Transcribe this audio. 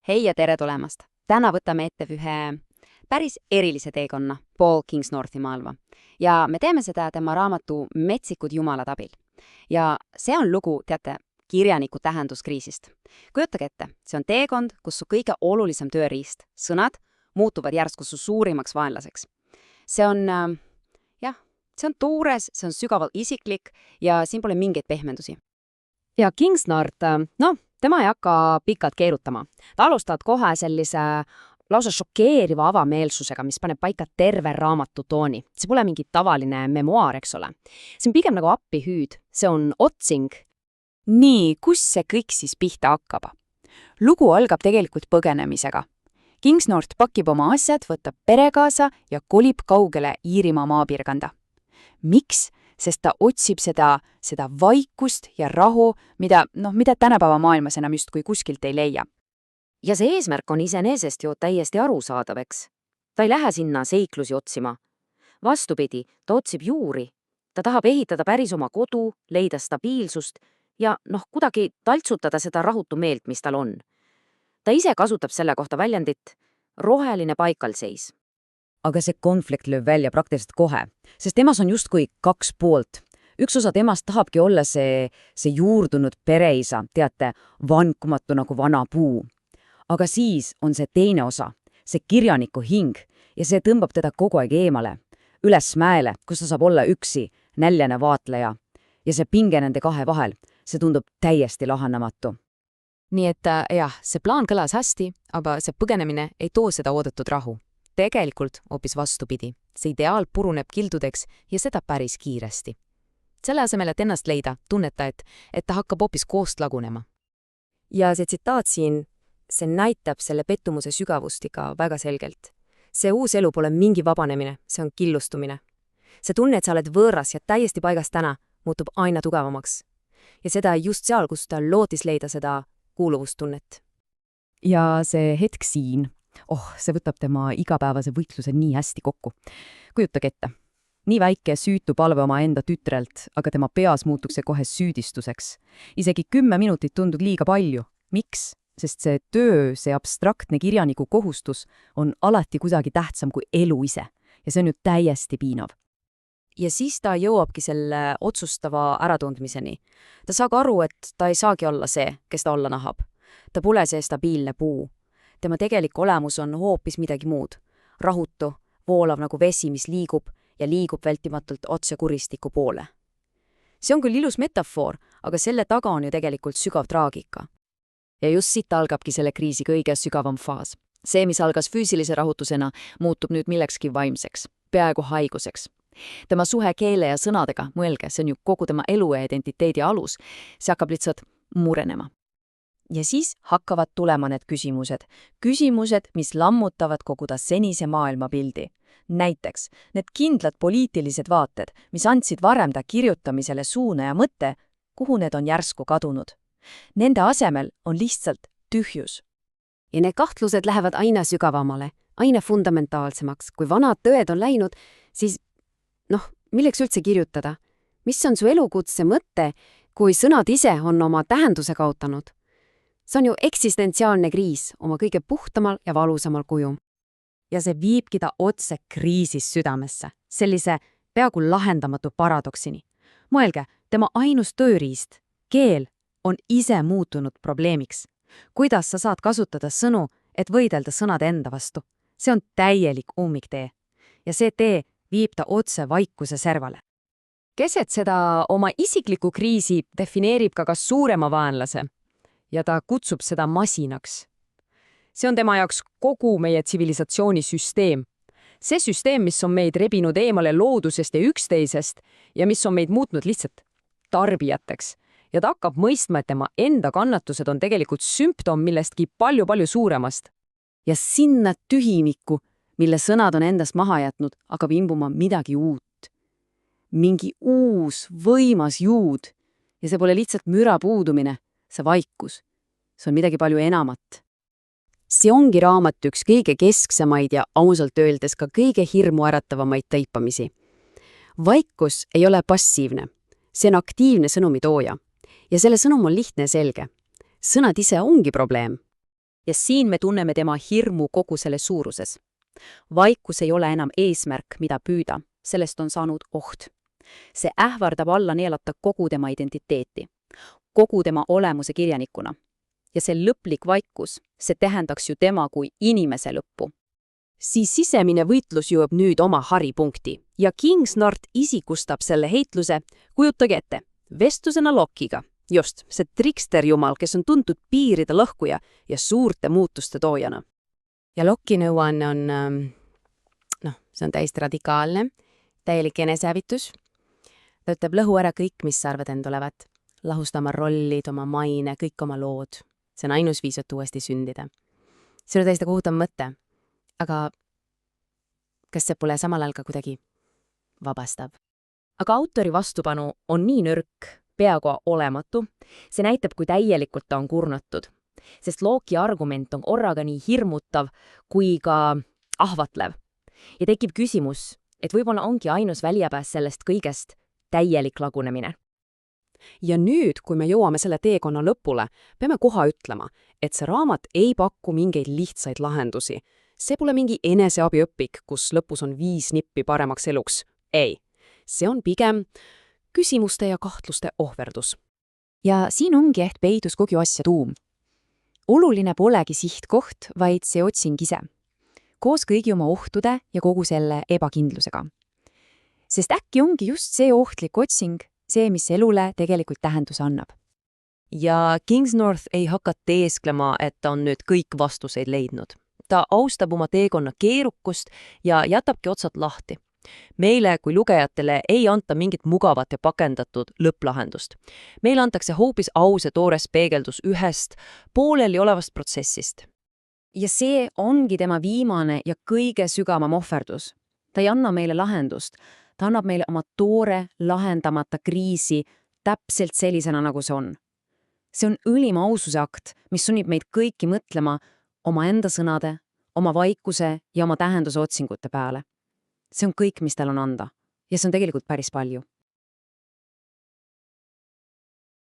Hei ja tere tulemast! Täna võtame ette ühe päris erilise teekonna Paul Kingsnorthi maailma. Ja me teeme seda tema raamatu Metsikud jumalad abil. Ja see on lugu, teate, kirjaniku tähenduskriisist. Kujutage ette, see on teekond, kus su kõige olulisem tööriist, sõnad, muutuvad järsku su suurimaks vaenlaseks. See on, see on tuures, see on sügavalt isiklik ja siin pole mingeid pehmendusi. Ja Kingsnort, tema ei hakka pikalt keerutama. Ta alustab kohe sellise lausa šokeeriva avameelsusega, mis paneb paika terve raamatu tooni. See pole mingi tavaline memuaar, eks ole. See on pigem nagu appihüüd. See on otsing. Nii, kus see kõik siis pihta hakkab? Lugu algab tegelikult põgenemisega. Kingsnort pakib oma asjad, võtab pere kaasa ja kolib kaugele Iirimaa maapiirkanda. Miks? Sest ta otsib seda vaikust ja rahu, mida tänapäeva maailmas enam justkui kuskilt ei leia. Ja see eesmärk on iseenesest ju täiesti arusaadav, eks. Ta ei lähe sinna seiklusi otsima. Vastupidi, ta otsib juuri. Ta tahab ehitada päris oma kodu, leida stabiilsust ja kuidagi taltsutada seda rahutu meelt, mis tal on. Ta ise kasutab selle kohta väljendit roheline paikalseis. Aga see konflikt lööb välja praktiliselt kohe, sest temas on justkui kaks poolt. Üks osa temast tahabki olla see juurdunud pereisa, teate, vankumatu nagu vana puu. Aga siis on see teine osa, see kirjaniku hing, ja see tõmbab teda kogu aeg eemale, üles mäele, kus ta saab olla üksi, näljane vaatleja. Ja see pinge nende kahe vahel, see tundub täiesti lahendamatu. Nii et see plaan kõlas hästi, aga see põgenemine ei too seda oodatud rahu. Tegelikult hoopis vastupidi. See ideaal puruneb kildudeks ja seda päris kiiresti. Selle asemel, et ennast leida, tunneta, et ta hakkab hoopis koost lagunema. Ja see tsitaat siin, see näitab selle pettumuse sügavust ikka väga selgelt. See uus elu pole mingi vabanemine, see on killustumine. See tunne, et sa oled võõras ja täiesti paigast täna, muutub aina tugevamaks. Ja seda just seal, kus ta lootis leida seda kuuluvustunnet. Ja see hetk siin, see võtab tema igapäevase võitluse nii hästi kokku. Kujutage ette. Nii väike süütu palve oma enda tütrelt, aga tema peas muutuks see kohe süüdistuseks. Isegi 10 minutit tundub liiga palju. Miks? Sest see töö, see abstraktne kirjaniku kohustus on alati kuidagi tähtsam kui elu ise. Ja see on ju täiesti piinav. Ja siis ta jõuabki selle otsustava äratundmiseni. Ta saab aru, et ta ei saagi olla see, kes ta olla nahab. Ta pole see stabiilne puu. Tema tegelik olemus on hoopis midagi muud. Rahutu, voolav nagu vesi, mis liigub ja liigub vältimatult otse kuristiku poole. See on küll ilus metafoor, aga selle taga on ju tegelikult sügav traagika. Ja just siit algabki selle kriisi kõige sügavam faas. See, mis algas füüsilise rahutusena, muutub nüüd millekski vaimseks, peaaegu haiguseks. Tema suhe keele ja sõnadega, mõelge, see on ju kogu tema elu ja identiteedi alus, see hakkab lihtsalt murenema. Ja siis hakkavad tulema need küsimused, mis lammutavad kogu ta senise maailmapildi. Näiteks need kindlad poliitilised vaated, mis andsid varem ta kirjutamisele suuna ja mõtte, kuhu need on järsku kadunud. Nende asemel on lihtsalt tühjus. Ja need kahtlused lähevad aina sügavamale, aina fundamentaalsemaks. Kui vanad tõed on läinud, siis milleks üldse kirjutada? Mis on su elukutse mõte, kui sõnad ise on oma tähenduse kaotanud? See on ju eksistentsiaalne kriis oma kõige puhtamal ja valusamal kuju. Ja see viibki ta otse kriisis südamesse, sellise peaaegu lahendamatu paradoksini. Mõelge, tema ainus tööriist, keel, on ise muutunud probleemiks. Kuidas sa saad kasutada sõnu, et võidelda sõnade enda vastu? See on täielik ummiktee. Ja see tee viib ta otse vaikuse servale. Keset seda oma isikliku kriisi defineerib ka suurema vaenlase. Ja ta kutsub seda masinaks. See on tema jaoks kogu meie tsivilisatsiooni süsteem. See süsteem, mis on meid rebinud eemale loodusest ja üksteisest ja mis on meid muutnud lihtsalt tarbijateks. Ja ta hakkab mõistma, et tema enda kannatused on tegelikult sümptom millestki palju-palju suuremast. Ja sinna tühimikku, mille sõnad on endast maha jätnud, hakkab imbuma midagi uut. Mingi uus, võimas juud. Ja see pole lihtsalt müra puudumine. See vaikus. See on midagi palju enamat. See ongi raamat üks kõige kesksemaid ja ausalt öeldes ka kõige hirmu äratavamaid taipamisi. Vaikus ei ole passiivne. See on aktiivne sõnumitooja. Ja selle sõnum on lihtne ja selge. Sõnad ise ongi probleem. Ja siin me tunneme tema hirmu kogu selle suuruses. Vaikus ei ole enam eesmärk, mida püüda, sellest on saanud oht. See ähvardab alla neelata kogu tema identiteeti, kogu tema olemuse kirjanikuna. Ja see lõplik vaikus, see tähendaks ju tema kui inimese lõppu. Siis sisemine võitlus jõuab nüüd oma haripunkti ja Kingsnort isikustab selle heitluse, kujutage ette, vestlusena Locke'iga. Just, see triksterjumal, kes on tuntud piiride lõhkuja ja suurte muutuste toojana. Ja Locke'i nõuanne on, see on täiesti radikaalne, täielik enesehävitus. Ta ütleb, lõhu ära kõik, mis sa arvad end olevat. Lahusta oma rollid, oma maine, kõik oma lood. See on ainus viis, et uuesti sündida. See on täiesti kohutav mõte. Aga kas see pole samal ajal ka kuidagi vabastav? Aga autori vastupanu on nii nõrk, peaaegu olematu, see näitab, kui täielikult ta on kurnatud. Sest Locke'i argument on korraga nii hirmutav kui ka ahvatlev. Ja tekib küsimus, et võib-olla ongi ainus väljapääs sellest kõigest täielik lagunemine. Ja nüüd, kui me jõuame selle teekonna lõpule, peame koha ütlema, et see raamat ei paku mingeid lihtsaid lahendusi. See pole mingi eneseabiõpik, kus lõpus on 5 nippi paremaks eluks. Ei, see on pigem küsimuste ja kahtluste ohverdus. Ja siin ongi ehk peidus kogu asja tuum. Oluline polegi sihtkoht, vaid see otsing ise. Koos kõigi oma ohtude ja kogu selle ebakindlusega. Sest äkki ongi just see ohtlik otsing, see, mis elule tegelikult tähenduse annab. Ja Kingsnorth ei hakka teesklema, et ta on nüüd kõik vastuseid leidnud. Ta austab oma teekonna keerukust ja jätabki otsad lahti. Meile kui lugejatele ei anta mingit mugavat ja pakendatud lõpplahendust. Meile antakse hoopis aus ja toores peegeldus ühest pooleli olevast protsessist. Ja see ongi tema viimane ja kõige sügavam ohverdus. Ta ei anna meile lahendust. Ta annab meile oma toore, lahendamata kriisi täpselt sellisena, nagu see on. See on ülima aususe akt, mis sunnib meid kõiki mõtlema oma enda sõnade, oma vaikuse ja oma tähenduse otsingute peale. See on kõik, mis tal on anda. Ja see on tegelikult päris palju.